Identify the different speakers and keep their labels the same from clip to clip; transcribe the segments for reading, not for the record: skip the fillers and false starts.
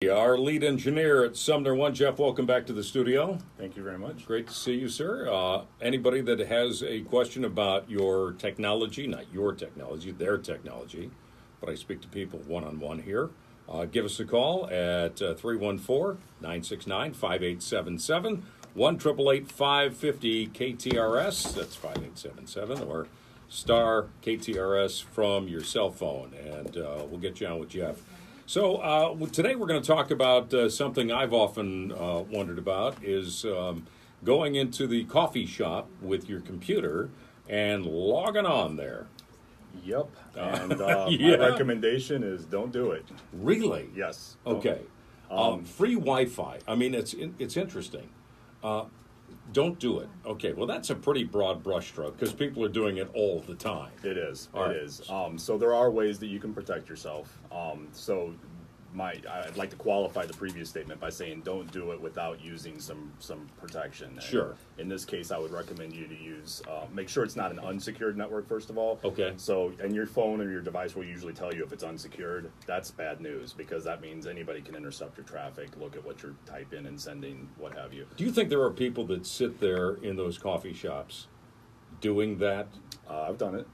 Speaker 1: Our lead engineer at SumnerOne, Jeff, welcome back to the studio.
Speaker 2: Thank you very much.
Speaker 1: Great to see you, sir. Anybody that has a question about your technology, not your technology, their technology, but I speak to people one-on-one here, give us a call at 314-969-5877, 1-888-550-KTRS, that's 5877, or star KTRS from your cell phone, and we'll get you on with Jeff. So today we're going to talk about something I've often wondered about is going into the coffee shop with your computer and logging on there.
Speaker 2: Yep. And my recommendation is don't do it.
Speaker 1: Really?
Speaker 2: Yes.
Speaker 1: Okay. Free Wi-Fi. I mean, it's interesting. Don't do it. Okay, well, that's a pretty broad brushstroke because people are doing it all the time.
Speaker 2: It is.
Speaker 1: All
Speaker 2: it
Speaker 1: right.
Speaker 2: is. So there are ways that you can protect yourself. I'd like to qualify the previous statement by saying don't do it without using some protection. And
Speaker 1: sure.
Speaker 2: In this case, I would recommend you to use, make sure it's not an unsecured network, first of all.
Speaker 1: Okay.
Speaker 2: So, and your phone or your device will usually tell you if it's unsecured. That's bad news because that means anybody can intercept your traffic, look at what you're typing and sending, what have you.
Speaker 1: Do you think there are people that sit there in those coffee shops doing that?
Speaker 2: I've done it.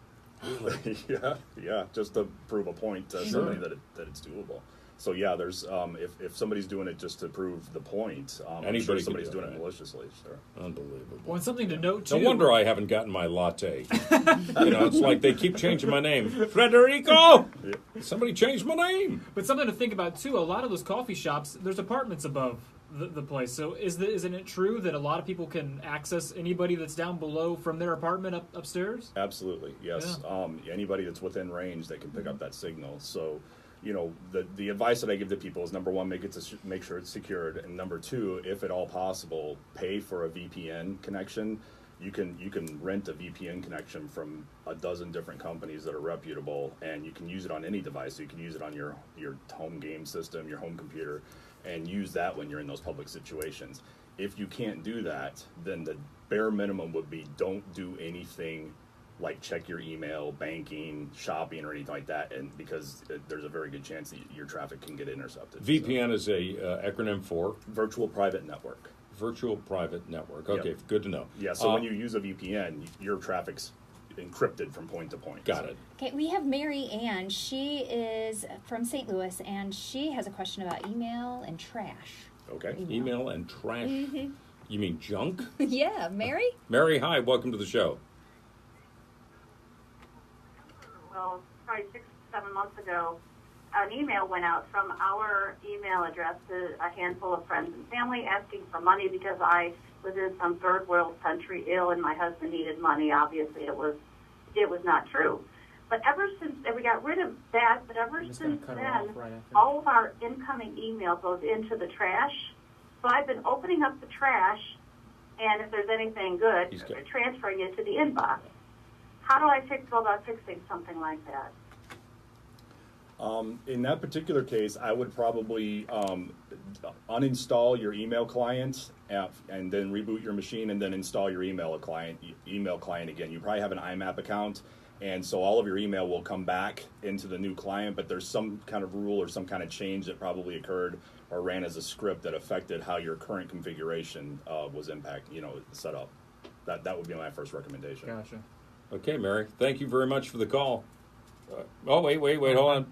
Speaker 1: Really?
Speaker 2: yeah, just to prove a point to
Speaker 1: Sure.
Speaker 2: somebody that it's doable. So yeah, there's if somebody's doing it just to prove the point, I'm sure somebody's doing it maliciously. Sure.
Speaker 1: Unbelievable.
Speaker 3: Well, and something to note too.
Speaker 1: No wonder I haven't gotten my latte. It's like they keep changing my name. Federico!
Speaker 2: Yeah.
Speaker 1: Somebody changed my name.
Speaker 3: But something to think about too. A lot of those coffee shops, there's apartments above the place. So isn't it true that a lot of people can access anybody that's down below from their apartment upstairs?
Speaker 2: Absolutely, yes.
Speaker 3: Yeah.
Speaker 2: Anybody that's within range, they can pick up that signal. So, the advice that I give to people is number one, make sure it's secured, and number two, if at all possible, pay for a VPN connection. You can rent a VPN connection from a dozen different companies that are reputable, and you can use it on any device. So you can use it on your home game system, your home computer, and use that when you're in those public situations. If you can't do that, then the bare minimum would be don't do anything like check your email, banking, shopping, or anything like that, and because there's a very good chance that your traffic can get intercepted.
Speaker 1: VPN is a acronym for?
Speaker 2: Virtual Private Network.
Speaker 1: Virtual Private Network. Okay,
Speaker 2: Yep.
Speaker 1: Good to know.
Speaker 2: Yeah, so when you use a VPN, your traffic's encrypted from point to point.
Speaker 1: Got it.
Speaker 4: Okay, we have Mary Ann. She is from St. Louis, and she has a question about email and trash.
Speaker 2: Okay.
Speaker 1: Email and trash.
Speaker 4: Mm-hmm.
Speaker 1: You mean junk?
Speaker 4: Yeah, Mary?
Speaker 1: Mary, hi. Welcome to the show.
Speaker 5: Well, probably 6-7 months ago, an email went out from our email address to a handful of friends and family asking for money because I was in some third world country ill and my husband needed money. Obviously, it was not true. But ever since, and we got rid of that, but ever since then, all of our incoming email goes into the trash. So I've been opening up the trash, and if there's anything good, transferring it to the inbox. How do I go about fixing something like that?
Speaker 2: In that particular case, I would probably uninstall your email client and then reboot your machine and then install your email client again. You probably have an IMAP account, and so all of your email will come back into the new client, but there's some kind of rule or some kind of change that probably occurred or ran as a script that affected how your current configuration was set up. That would be my first recommendation.
Speaker 3: Gotcha.
Speaker 1: Okay, Mary. Thank you very much for the call. Wait, hold on.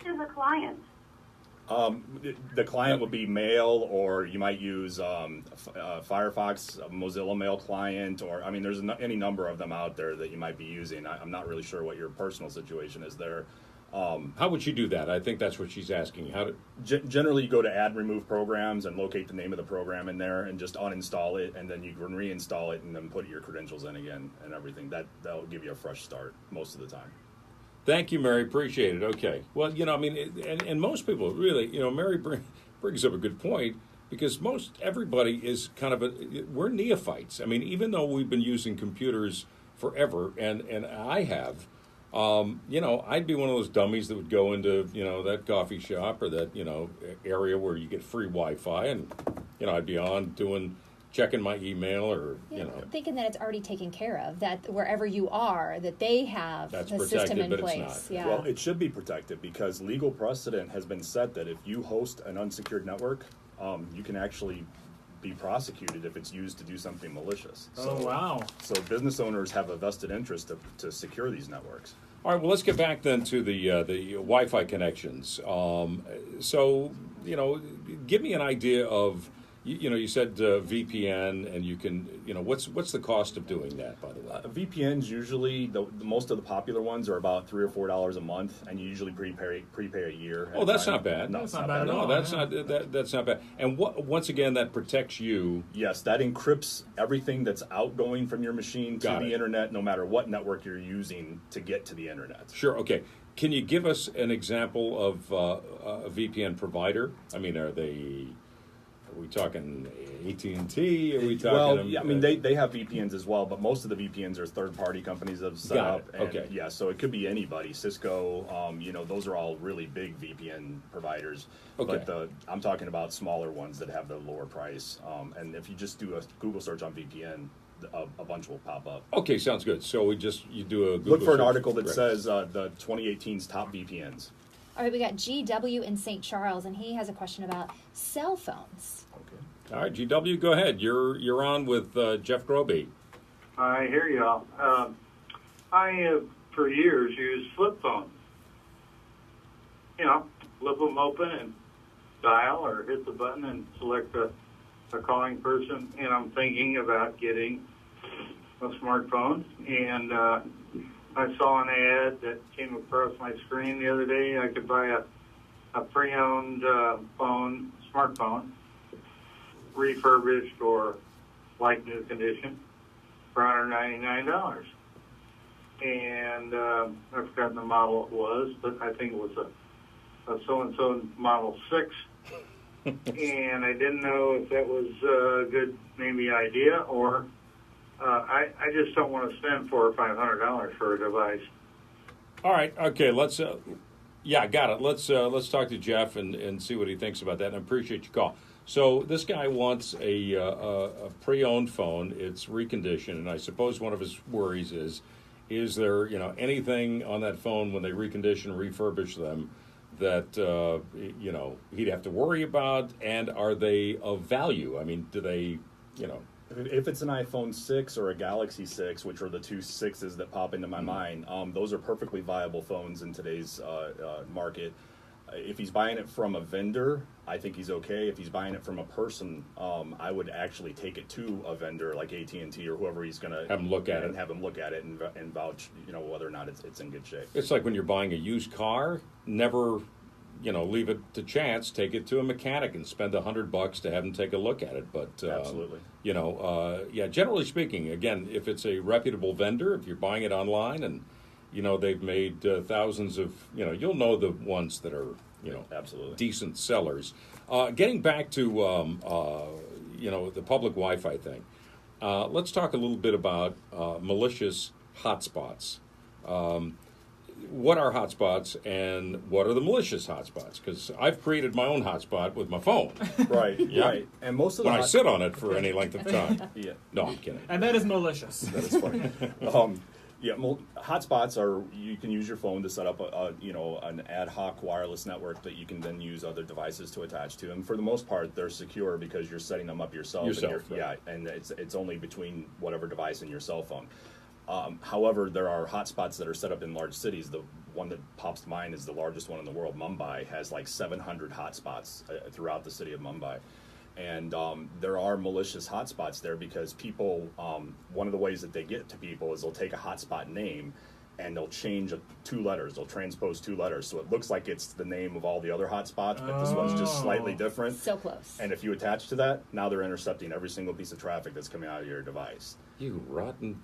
Speaker 5: Who's the client?
Speaker 2: The client would be Mail, or you might use Firefox, a Mozilla Mail client, or there's any number of them out there that you might be using. I'm not really sure what your personal situation is there.
Speaker 1: How would you do that? I think that's what she's asking.
Speaker 2: Generally, you go to Add Remove Programs and locate the name of the program in there and just uninstall it, and then you can reinstall it and then put your credentials in again and everything. That'll give you a fresh start most of the time.
Speaker 1: Thank you, Mary. Appreciate it. Okay. Well, and most people really, Mary brings up a good point because everybody is we're neophytes. Even though we've been using computers forever, and I have, I'd be one of those dummies that would go into, that coffee shop or that, area where you get free Wi-Fi, and, I'd be on doing checking my email or,
Speaker 4: Yeah,
Speaker 1: you know.
Speaker 4: thinking that it's already taken care of, that wherever you are, that they have
Speaker 1: That's
Speaker 4: the
Speaker 1: protected,
Speaker 4: system in
Speaker 1: but it's
Speaker 4: place.
Speaker 1: not.
Speaker 4: Yeah.
Speaker 2: Well, it should be protected because legal precedent has been set that if you host an unsecured network, you can actually be prosecuted if it's used to do something malicious.
Speaker 3: Oh, wow.
Speaker 2: So business owners have a vested interest to secure these networks.
Speaker 1: All right, well, let's get back then to the Wi-Fi connections. So, you know, give me an idea of, you know, you said VPN, and you can, you know, what's the cost of doing that, by the way?
Speaker 2: VPNs usually, the most of the popular ones are about $3 or $4 a month, and you usually prepay a year.
Speaker 1: Oh, that's not bad.
Speaker 2: No,
Speaker 3: That's
Speaker 2: it's
Speaker 3: not bad at
Speaker 1: No,
Speaker 3: all.
Speaker 1: that's
Speaker 3: Yeah.
Speaker 1: that's not bad. And once again, that protects you.
Speaker 2: Yes, that encrypts everything that's outgoing from your machine to
Speaker 1: Got
Speaker 2: the
Speaker 1: it.
Speaker 2: internet, no matter what network you're using to get to the internet.
Speaker 1: Sure. Okay. Can you give us an example of a VPN provider? I mean, are we talking AT&T? Are we talking?
Speaker 2: Well, yeah, I mean, they have VPNs as well, but most of the VPNs are third-party companies that have set
Speaker 1: Got
Speaker 2: up.
Speaker 1: it.
Speaker 2: And
Speaker 1: Okay.
Speaker 2: yeah, so it could be anybody. Cisco, you know, those are all really big VPN providers.
Speaker 1: Okay.
Speaker 2: But I'm talking about smaller ones that have the lower price. And if you just do a Google search on VPN, a bunch will pop up.
Speaker 1: Okay, sounds good. So you do a Google
Speaker 2: Look for an
Speaker 1: search.
Speaker 2: article that
Speaker 1: Right.
Speaker 2: says the 2018's top VPNs.
Speaker 4: All right, we got GW in St. Charles, and he has a question about cell phones.
Speaker 2: Okay.
Speaker 1: All right, GW, go ahead. You're on with Jeff Groby.
Speaker 6: I hear y'all. I have for years used flip phones. You know, flip them open and dial or hit the button and select a calling person. And I'm thinking about getting a smartphone. And I saw an ad that came across my screen the other day. I could buy a pre-owned smartphone, refurbished or like new condition, for $199. And I've forgotten the model it was, but I think it was a so-and-so Model 6. And I didn't know if that was a good maybe idea, or I just don't want to spend $400 or $500 for a device.
Speaker 1: All right. Okay. Let's. Yeah, got it. Let's talk to Jeff and see what he thinks about that. And I appreciate your call. So this guy wants a pre-owned phone. It's reconditioned, and I suppose one of his worries is there anything on that phone when they recondition, refurbish them that he'd have to worry about, and are they of value? I mean, do they
Speaker 2: If it's an iPhone 6 or a Galaxy 6, which are the two sixes that pop into my mind, those are perfectly viable phones in today's market. If he's buying it from a vendor, I think he's okay. If he's buying it from a person, I would actually take it to a vendor like AT&T or whoever he's going to
Speaker 1: have him look at it,
Speaker 2: and vouch, whether or not it's in good shape.
Speaker 1: It's like when you're buying a used car, never leave it to chance. Take it to a mechanic and spend $100 to have them take a look at it. But
Speaker 2: Absolutely.
Speaker 1: Generally speaking, again, if it's a reputable vendor, if you're buying it online and they've made thousands of, you'll know the ones that are
Speaker 2: Absolutely.
Speaker 1: decent sellers. Getting back to the public Wi-Fi thing, let's talk a little bit about malicious hotspots. What are hotspots and what are the malicious hotspots? Because I've created my own hotspot with my phone
Speaker 2: Right,
Speaker 1: Yeah.
Speaker 2: right. And most of the
Speaker 1: when I sit on it for any length of time.
Speaker 2: yeah.
Speaker 1: No, I'm kidding.
Speaker 3: And that is malicious.
Speaker 2: That is funny. Hotspots are, you can use your phone to set up an ad hoc wireless network that you can then use other devices to attach to. And for the most part, they're secure because you're setting them up yourself.
Speaker 1: Right.
Speaker 2: And it's only between whatever device and your cell phone. However, there are hotspots that are set up in large cities. The one that pops to mind is the largest one in the world. Mumbai has like 700 hotspots throughout the city of Mumbai. And there are malicious hotspots there because people, one of the ways that they get to people is they'll take a hotspot name and they'll change 2 letters. They'll transpose 2 letters. So it looks like it's the name of all the other hotspots, but this one's just slightly different.
Speaker 4: So close.
Speaker 2: And if you attach to that, now they're intercepting every single piece of traffic that's coming out of your device.
Speaker 1: You rotten.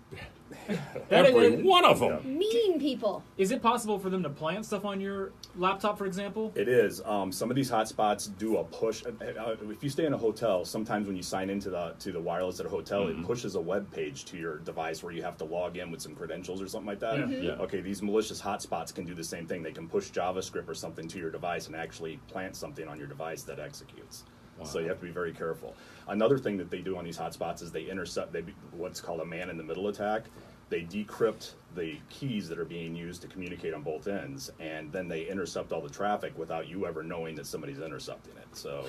Speaker 3: That
Speaker 1: Every
Speaker 3: is-
Speaker 1: one of them.
Speaker 4: Mean people.
Speaker 3: Is it possible for them to plant stuff on your laptop, for example?
Speaker 2: It is. Some of these hotspots do a push. If you stay in a hotel, sometimes when you sign into the wireless at a hotel, it pushes a web page to your device where you have to log in with some credentials or something like that.
Speaker 3: Yeah. Mhm.
Speaker 1: Yeah.
Speaker 2: Okay, these malicious hotspots can do the same thing. They can push JavaScript or something to your device and actually plant something on your device that executes. So you have to be very careful. Another thing that they do on these hotspots is they intercept what's called a man-in-the-middle attack. They decrypt the keys that are being used to communicate on both ends, and then they intercept all the traffic without you ever knowing that somebody's intercepting it. So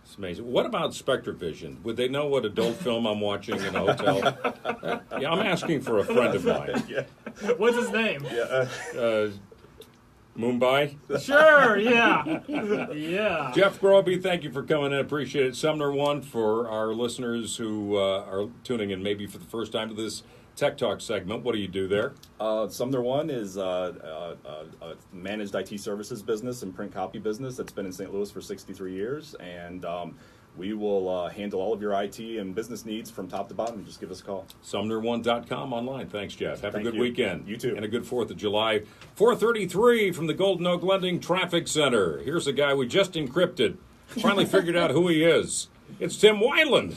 Speaker 1: it's amazing. What about SpectraVision? Would they know what adult film I'm watching in a hotel? Yeah, I'm asking for a friend of mine.
Speaker 2: yeah,
Speaker 3: What's his name?
Speaker 1: Mumbai?
Speaker 3: Sure, yeah. Yeah.
Speaker 1: Jeff Groby, thank you for coming in. Appreciate it. SumnerOne, for our listeners who are tuning in maybe for the first time to this Tech Talk segment. What do you do there?
Speaker 2: SumnerOne is a managed IT services business and print copy business that's been in St. Louis for 63 years. And we will handle all of your IT and business needs from top to bottom. Just give us a call.
Speaker 1: SumnerOne.com online. Thanks, Jeff. Have a good weekend.
Speaker 2: You too.
Speaker 1: And a good 4th of July. 4:33 from the Golden Oak Lending Traffic Center. Here's a guy we just encrypted. Finally figured out who he is. It's Tim Weiland.